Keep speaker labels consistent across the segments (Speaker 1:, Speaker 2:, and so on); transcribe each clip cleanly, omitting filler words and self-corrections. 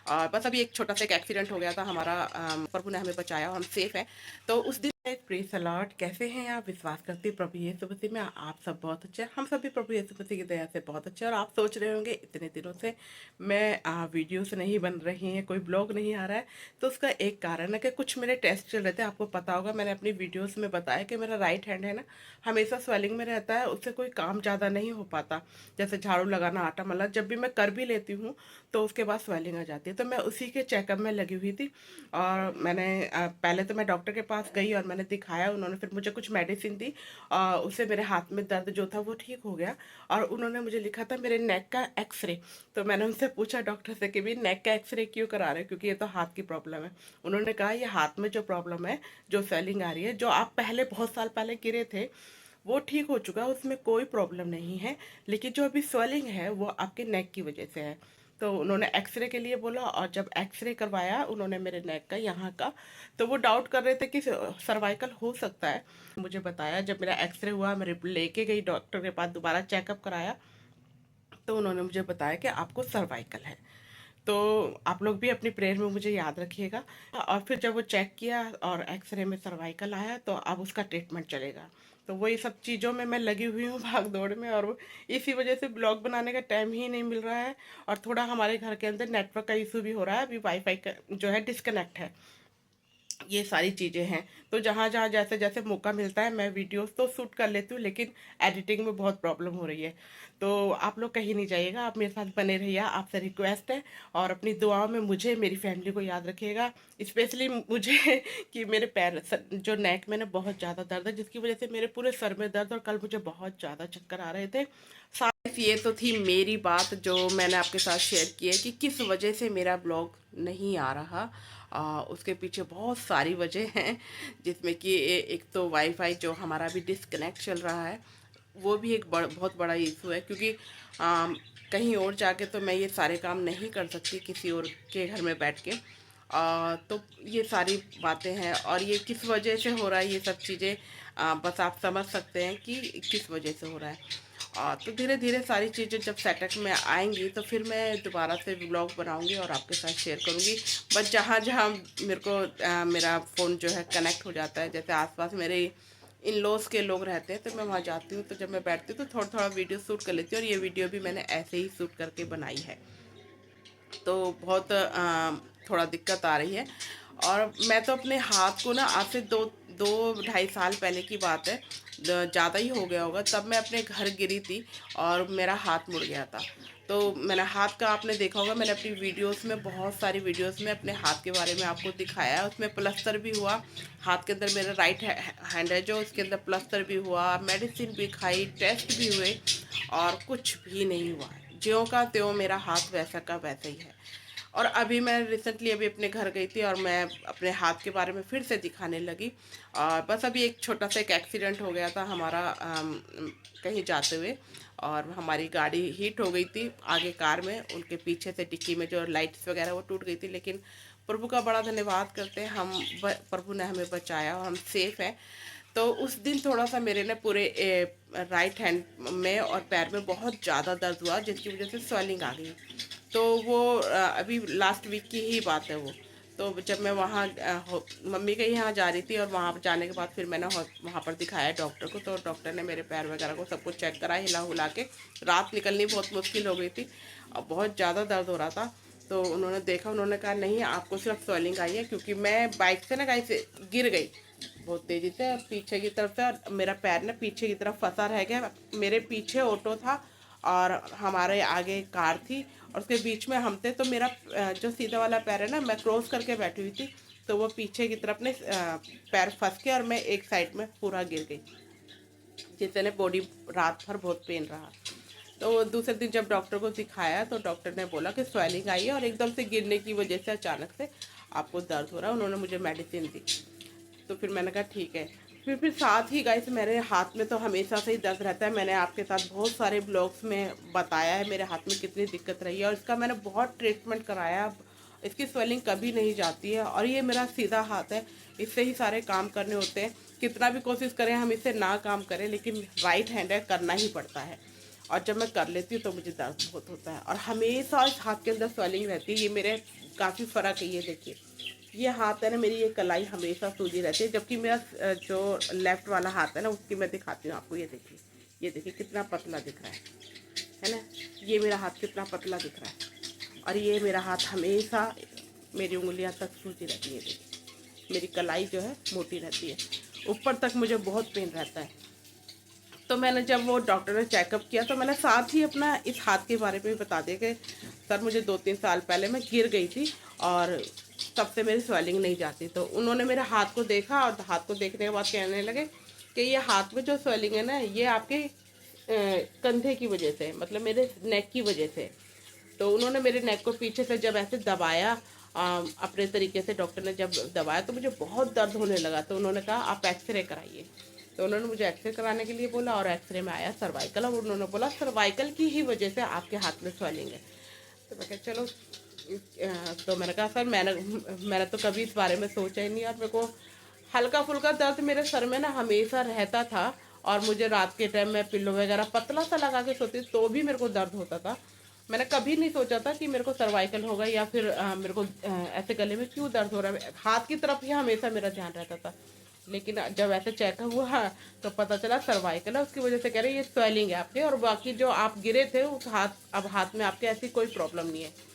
Speaker 1: और बस अभी एक छोटा सा एक एक्सीडेंट हो गया था हमारा, प्रभु ने हमें बचाया और हम सेफ हैं। तो उस दिन प्रेज द लॉर्ड। कैसे हैं आप? विश्वास करते हैं प्रभु यीशु मसीह में आप सब बहुत अच्छे हैं। हम सभी प्रभु यीशु मसीह की दया से बहुत अच्छे हैं। और आप सोच रहे होंगे इतने दिनों से मैं वीडियोस नहीं बन रही हैं, कोई ब्लॉग नहीं आ रहा है। तो उसका एक कारण है कि कुछ मेरे टेस्ट चल रहे थे। आपको पता होगा, मैंने अपनी वीडियोस में बताया कि मेरा राइट हैंड है ना, हमेशा स्वेलिंग में रहता है, उससे कोई काम ज़्यादा नहीं हो पाता। जैसे झाड़ू लगाना, आटा मलना, जब भी मैं कर भी लेती हूँ तो उसके बाद स्वेलिंग आ जाती है। तो मैं उसी के चेकअप में लगी हुई थी। और मैंने पहले तो मैं डॉक्टर के पास गई और मैंने दिखाया। उन्होंने फिर मुझे कुछ मेडिसिन दी, उससे मेरे हाथ में दर्द जो था वो ठीक हो गया। और उन्होंने मुझे लिखा था मेरे नेक का एक्सरे। तो मैंने उनसे पूछा डॉक्टर से कि भी नेक का एक्सरे क्यों करा रहे हैं, क्योंकि ये तो हाथ की प्रॉब्लम है। उन्होंने कहा ये हाथ में जो प्रॉब्लम है, जो स्वेलिंग आ रही है, जो आप पहले बहुत साल पहले गिरे थे वो ठीक हो चुका है, उसमें कोई प्रॉब्लम नहीं है। लेकिन जो अभी स्वेलिंग है वो आपके नेक की वजह से है। तो उन्होंने एक्सरे के लिए बोला, और जब एक्सरे करवाया उन्होंने मेरे नेक का यहाँ का, तो वो डाउट कर रहे थे कि सर्वाइकल हो सकता है। मुझे बताया, जब मेरा एक्सरे हुआ, मैं लेके गई डॉक्टर के पास, दोबारा चेकअप कराया, तो उन्होंने मुझे बताया कि आपको सर्वाइकल है। तो आप लोग भी अपनी प्रेयर में मुझे याद रखिएगा। और फिर जब वो चेक किया और एक्सरे में सर्वाइकल आया, तो अब उसका ट्रीटमेंट चलेगा। तो वही सब चीज़ों में मैं लगी हुई हूँ, भाग दौड़ में। और इसी वजह से ब्लॉग बनाने का टाइम ही नहीं मिल रहा है। और थोड़ा हमारे घर के अंदर नेटवर्क का इशू भी हो रहा है, अभी वाईफाई का जो है डिस्कनेक्ट है। ये सारी चीज़ें हैं। तो जहाँ जहाँ जैसे जैसे मौका मिलता है मैं वीडियोस तो शूट कर लेती हूँ, लेकिन एडिटिंग में बहुत प्रॉब्लम हो रही है। तो आप लोग कहीं नहीं जाइएगा, आप मेरे साथ बने रहिए, आपसे रिक्वेस्ट है। और अपनी दुआओं में मुझे, मेरी फैमिली को याद रखिएगा, स्पेशली मुझे कि मेरे पैर जो नेक में ना बहुत ज़्यादा दर्द है, जिसकी वजह से मेरे पूरे सर में दर्द, और कल मुझे बहुत ज़्यादा चक्कर आ रहे थे। ये तो थी मेरी बात जो मैंने आपके साथ शेयर की है कि किस वजह से मेरा ब्लॉग नहीं आ रहा। उसके पीछे बहुत सारी वजह हैं, जिसमें कि एक तो वाईफाई जो हमारा भी डिस्कनेक्ट चल रहा है, वो भी एक बहुत बड़ा इशू है। क्योंकि कहीं और जाके तो मैं ये सारे काम नहीं कर सकती, किसी और के घर में बैठ के। तो ये सारी बातें हैं, और ये किस वजह से हो रहा है ये सब चीज़ें, बस आप समझ सकते हैं कि किस वजह से हो रहा है। तो धीरे धीरे सारी चीज़ें जब सेटअप में आएंगी तो फिर मैं दोबारा से व्लॉग बनाऊंगी और आपके साथ शेयर करूंगी। बस जहाँ जहाँ मेरे को मेरा फ़ोन जो है कनेक्ट हो जाता है, जैसे आसपास मेरे इन लॉज के लोग रहते हैं, तो मैं वहाँ जाती हूँ। तो जब मैं बैठती हूँ तो थोड़ा थोड़ा वीडियो शूट कर लेती हूँ, और ये वीडियो भी मैंने ऐसे ही शूट करके बनाई है। तो बहुत थोड़ा दिक्कत आ रही है। और मैं तो अपने हाथ को ना, आज से दो दो ढाई साल पहले की बात है, ज़्यादा ही हो गया होगा, तब मैं अपने घर गिरी थी और मेरा हाथ मुड़ गया था। तो मैंने हाथ का, आपने देखा होगा, मैंने अपनी वीडियोस में, बहुत सारी वीडियोस में अपने हाथ के बारे में आपको दिखाया है। उसमें प्लस्तर भी हुआ हाथ के अंदर, मेरा राइट हैंड है जो, उसके अंदर प्लस्तर भी हुआ, मेडिसिन भी खाई, टेस्ट भी हुए, और कुछ भी नहीं हुआ। ज्यों का त्यों मेरा हाथ वैसा का वैसा ही है। और अभी मैं रिसेंटली अभी अपने घर गई थी और मैं अपने हाथ के बारे में फिर से दिखाने लगी। और बस अभी एक छोटा सा एक एक्सीडेंट हो गया था हमारा, कहीं जाते हुए, और हमारी गाड़ी हीट हो गई थी आगे कार में, उनके पीछे से डिक्की में जो लाइट्स वगैरह वो टूट गई थी। लेकिन प्रभु का बड़ा धन्यवाद करते हैं, प्रभु ने हमें बचाया और हम सेफ हैं। तो उस दिन थोड़ा सा मेरे ना पूरे राइट हैंड में और पैर में बहुत ज़्यादा दर्द हुआ, जिसकी वजह से स्वेलिंग आ गई। तो वो अभी लास्ट वीक की ही बात है वो। तो जब मैं वहाँ मम्मी के यहाँ जा रही थी, और वहाँ पर जाने के बाद फिर मैंने वहाँ पर दिखाया डॉक्टर को, तो डॉक्टर ने मेरे पैर वगैरह को सब कुछ चेक करा, हिला हुला के। रात निकलनी बहुत मुश्किल हो गई थी और बहुत ज़्यादा दर्द हो रहा था। तो उन्होंने देखा, उन्होंने कहा नहीं आपको सिर्फ स्वेलिंग आई है, क्योंकि मैं बाइक से ना कहीं से गिर गई बहुत तेज़ी से पीछे की तरफ से, और मेरा पैर ना पीछे की तरफ फंसा रह गया। मेरे पीछे ऑटो था और हमारे आगे कार थी, और उसके बीच में हम थे। तो मेरा जो सीधा वाला पैर है ना, मैं क्रॉस करके बैठी हुई थी, तो वो पीछे की तरफ ने पैर फंस के और मैं एक साइड में पूरा गिर गई, जिससे ने बॉडी रात भर बहुत पेन रहा। तो दूसरे दिन जब डॉक्टर को दिखाया तो डॉक्टर ने बोला कि स्वेलिंग आई है, और एकदम से गिरने की वजह से अचानक से आपको दर्द हो रहा है। उन्होंने मुझे मेडिसिन दी। तो फिर मैंने कहा ठीक है। फिर साथ ही गाइस, मेरे हाथ में तो हमेशा से ही दर्द रहता है। मैंने आपके साथ बहुत सारे ब्लॉग्स में बताया है मेरे हाथ में कितनी दिक्कत रही है, और इसका मैंने बहुत ट्रीटमेंट कराया। इसकी स्वेलिंग कभी नहीं जाती है, और ये मेरा सीधा हाथ है, इससे ही सारे काम करने होते हैं। कितना भी कोशिश करें हम इससे ना काम करें, लेकिन राइट हैंड है, करना ही पड़ता है। और जब मैं कर लेती हूँ तो मुझे दर्द बहुत होता है और हमेशा इस हाथ के अंदर स्वेलिंग रहती है। ये मेरे काफ़ी फ़र्क है। ये देखिए, ये हाथ है ना, मेरी ये कलाई हमेशा सूजी रहती है, जबकि मेरा जो लेफ़्ट वाला हाथ है ना, उसकी मैं दिखाती हूँ आपको। ये देखिए कितना पतला दिख रहा है ना। ये मेरा हाथ कितना पतला दिख रहा है और ये मेरा हाथ हमेशा मेरी उंगलियां तक सूजी रहती है। देखिए मेरी कलाई जो है मोटी रहती है, ऊपर तक मुझे बहुत पेन रहता है। तो मैंने जब वो डॉक्टर ने चेकअप किया तो मैंने साथ ही अपना इस हाथ के बारे में भी बता दिया कि सर मुझे 2-3 साल पहले मैं गिर गई थी और तब से मेरी स्वेलिंग नहीं जाती। तो उन्होंने मेरे हाथ को देखा और हाथ को देखने के बाद कहने लगे कि ये हाथ में जो स्वेलिंग है ना, ये आपके कंधे की वजह से, मतलब मेरे नेक की वजह से। तो उन्होंने मेरे नेक को पीछे से जब ऐसे दबाया अपने तरीके से, डॉक्टर ने जब दबाया तो मुझे बहुत दर्द होने लगा। तो उन्होंने कहा आप एक्सरे कराइए। तो उन्होंने मुझे एक्सरे कराने के लिए बोला और एक्सरे में आया सर्वाइकल, और उन्होंने बोला सर्वाइकल की ही वजह से आपके हाथ में स्वेलिंग है। तो मैं कहा चलो, तो मैंने कहा सर मैंने तो कभी इस बारे में सोचा ही नहीं, और मेरे को हल्का फुल्का दर्द मेरे सर में ना हमेशा रहता था। और मुझे रात के टाइम में पिल्लो वगैरह पतला सा लगा के सोती तो भी मेरे को दर्द होता था। मैंने कभी नहीं सोचा था कि मेरे को सर्वाइकल होगा या फिर मेरे को ऐसे गले में क्यों दर्द हो रहा है। हाथ की तरफ ही हमेशा मेरा ध्यान रहता था, लेकिन जब ऐसे चेकअप हुआ तो पता चला सर्वाइकल है। उसकी वजह से कह रहे ये स्वेलिंग है आपके, और बाकी जो आप गिरे थे उस अब हाथ में आपके ऐसी कोई प्रॉब्लम नहीं है।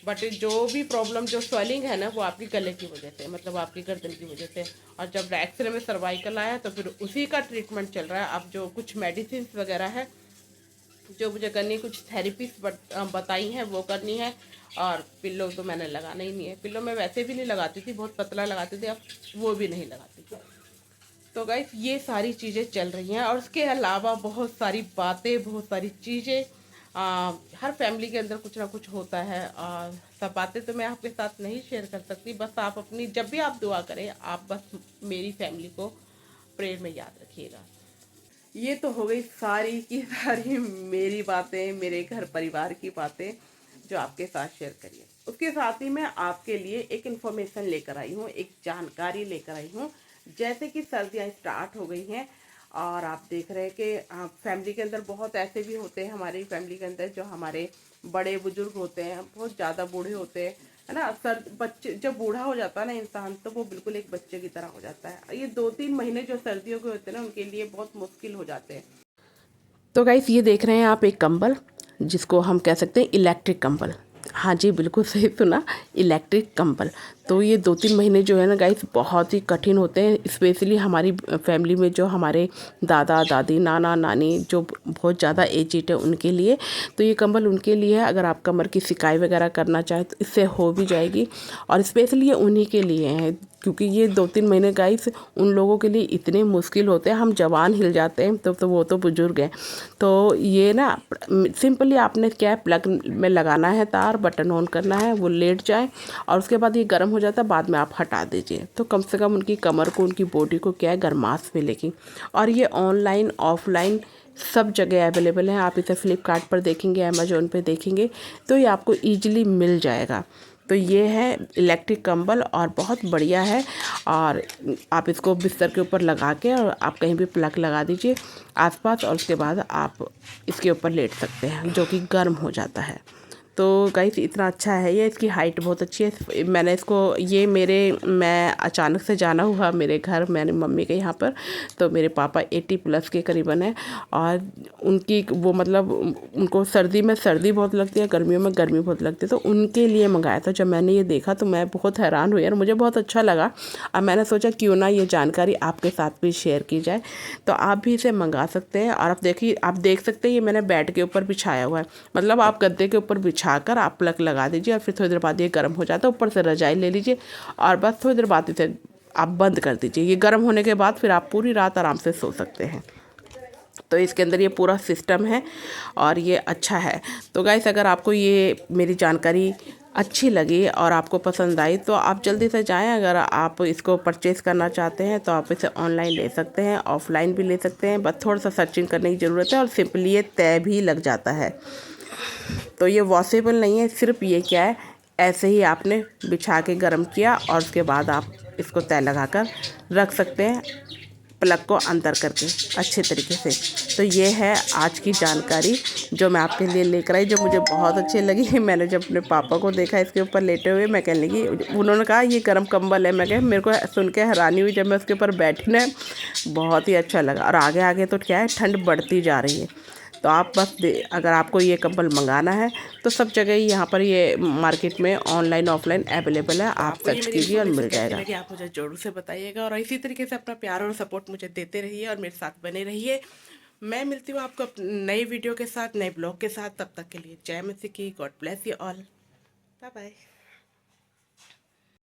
Speaker 1: बट जो भी प्रॉब्लम, जो स्वेलिंग है ना, वो आपकी गले की वजह से, मतलब आपकी गर्दन की वजह से। और जब एक्सरे में सर्वाइकल आया तो फिर उसी का ट्रीटमेंट चल रहा है। अब जो कुछ मेडिसिन वगैरह है जो मुझे करनी है, कुछ थेरेपीज बताई हैं वो करनी है। और पिल्लो तो मैंने लगाना ही नहीं है। पिल्लो मैं वैसे भी नहीं लगाती थी, बहुत पतला लगाती थी, अब वो भी नहीं लगाती थी। तो गाइस ये सारी चीज़ें चल रही हैं, और उसके अलावा बहुत सारी बातें, बहुत सारी चीज़ें हर फैमिली के अंदर कुछ ना कुछ होता है। और सब बातें तो मैं आपके साथ नहीं शेयर कर सकती। बस आप अपनी, जब भी आप दुआ करें, आप बस मेरी फैमिली को प्रेयर में याद रखिएगा। ये तो हो गई सारी की सारी मेरी बातें, मेरे घर परिवार की बातें जो आपके साथ शेयर करिए। उसके साथ ही मैं आपके लिए एक इन्फॉर्मेशन लेकर आई हूँ, एक जानकारी लेकर आई हूँ। जैसे कि सर्दियाँ स्टार्ट हो गई हैं और आप देख रहे हैं कि फैमिली के अंदर बहुत ऐसे भी होते हैं, हमारी फैमिली के अंदर जो हमारे बड़े बुजुर्ग होते हैं, बहुत ज़्यादा बूढ़े होते हैं, है ना। बच्चे जब बूढ़ा हो जाता है ना इंसान, तो वो बिल्कुल एक बच्चे की तरह हो जाता है। ये 2-3 महीने जो सर्दियों के होते हैं ना, उनके लिए बहुत मुश्किल हो जाते हैं। तो गाइस ये देख रहे हैं आप एक कंबल, जिसको हम कह सकते हैं इलेक्ट्रिक कंबल। हाँ जी, बिल्कुल सही सुना, इलेक्ट्रिक कंबल। तो ये 2-3 महीने जो है ना गाइस, बहुत ही कठिन होते हैं। स्पेशली हमारी फैमिली में जो हमारे दादा दादी, नाना नानी जो बहुत ज़्यादा एजिड है उनके लिए, तो ये कंबल उनके लिए है। अगर आप कमर की सिकाई वगैरह करना चाहें तो इससे हो भी जाएगी। और स्पेशली ये उन्हीं के लिए है, क्योंकि ये 2-3 महीने गाइस उन लोगों के लिए इतने मुश्किल होते हैं। हम जवान हिल जाते हैं तो वो तो बुजुर्ग हैं। तो ये ना सिंपली आपने क्या है, प्लग में लगाना है तार, बटन ऑन करना है, वो लेट जाए और उसके बाद ये गर्म हो जाता है, बाद में आप हटा दीजिए। तो कम से कम उनकी कमर को, उनकी बॉडी को क्या है, गर्माश मिलेगी। और ये ऑनलाइन ऑफलाइन सब जगह अवेलेबल है। आप इसे फ्लिपकार्ट पर देखेंगे, अमेजोन पे देखेंगे, तो ये आपको ईजिली मिल जाएगा। तो ये है इलेक्ट्रिक कंबल और बहुत बढ़िया है। और आप इसको बिस्तर के ऊपर लगा के और आप कहीं भी प्लग लगा दीजिए आसपास, और उसके बाद आप इसके ऊपर लेट सकते हैं, जो कि गर्म हो जाता है। तो गाइस इतना अच्छा है ये, इसकी हाइट बहुत अच्छी है। मैंने इसको, मैं अचानक से जाना हुआ मेरे घर, मैंने मम्मी के यहाँ पर, तो मेरे पापा 80 प्लस के करीबन है। और उनकी वो मतलब उनको सर्दी में सर्दी बहुत लगती है, गर्मियों में गर्मी बहुत लगती है, तो उनके लिए मंगाया था। जब मैंने ये देखा तो मैं बहुत हैरान हुई और मुझे बहुत अच्छा लगा। अब मैंने सोचा क्यों ना ये जानकारी आपके साथ भी शेयर की जाए। तो आप भी इसे मंगा सकते हैं। और आप देखिए, आप देख सकते हैं ये मैंने बेड के ऊपर बिछाया हुआ है, मतलब आप गद्दे के ऊपर बिछाकर आप प्लग लगा दीजिए और फिर थोड़ी देर बाद ये गर्म हो जाता है। ऊपर से रजाई ले लीजिए और बस थोड़ी देर बाद इसे आप बंद कर दीजिए। ये गर्म होने के बाद फिर आप पूरी रात आराम से सो सकते हैं। तो इसके अंदर ये पूरा सिस्टम है और ये अच्छा है। तो गाइस अगर आपको ये मेरी जानकारी अच्छी लगी और आपको पसंद आई तो आप जल्दी से जाएं। अगर आप इसको परचेज़ करना चाहते हैं तो आप इसे ऑनलाइन ले सकते हैं, ऑफलाइन भी ले सकते हैं। बस थोड़ा सा सर्चिंग करने की ज़रूरत है और सिंपली ये तय भी लग जाता है। तो ये वॉशेबल नहीं है, सिर्फ ये क्या है, ऐसे ही आपने बिछा के गर्म किया और उसके बाद आप इसको तय लगाकर रख सकते हैं, प्लग को अंदर करके अच्छे तरीके से। तो ये है आज की जानकारी जो मैं आपके लिए लेकर आई, जो मुझे बहुत अच्छी लगी। मैंने जब अपने पापा को देखा इसके ऊपर लेटे हुए, मैं कहने लगी, उन्होंने कहा ये गर्म कंबल है। मैं कहा मेरे को सुन के हैरानी हुई, जब मैं उसके ऊपर बैठी ना बहुत ही अच्छा लगा। और आगे आगे तो क्या है, ठंड बढ़ती जा रही है। तो आप बस अगर आपको ये कंबल मंगाना है तो सब जगह ही यहाँ पर ये मार्केट में ऑनलाइन ऑफलाइन अवेलेबल है, आप सर्च कीजिए और मिल जाएगा। कि आप मुझे ज़रूर से बताइएगा और इसी तरीके से अपना प्यार और सपोर्ट मुझे देते रहिए और मेरे साथ बने रहिए। मैं मिलती हूँ आपको नई वीडियो के साथ, नए ब्लॉग के साथ। तब तक के लिए जय मसीह की। God bless you all. Bye bye.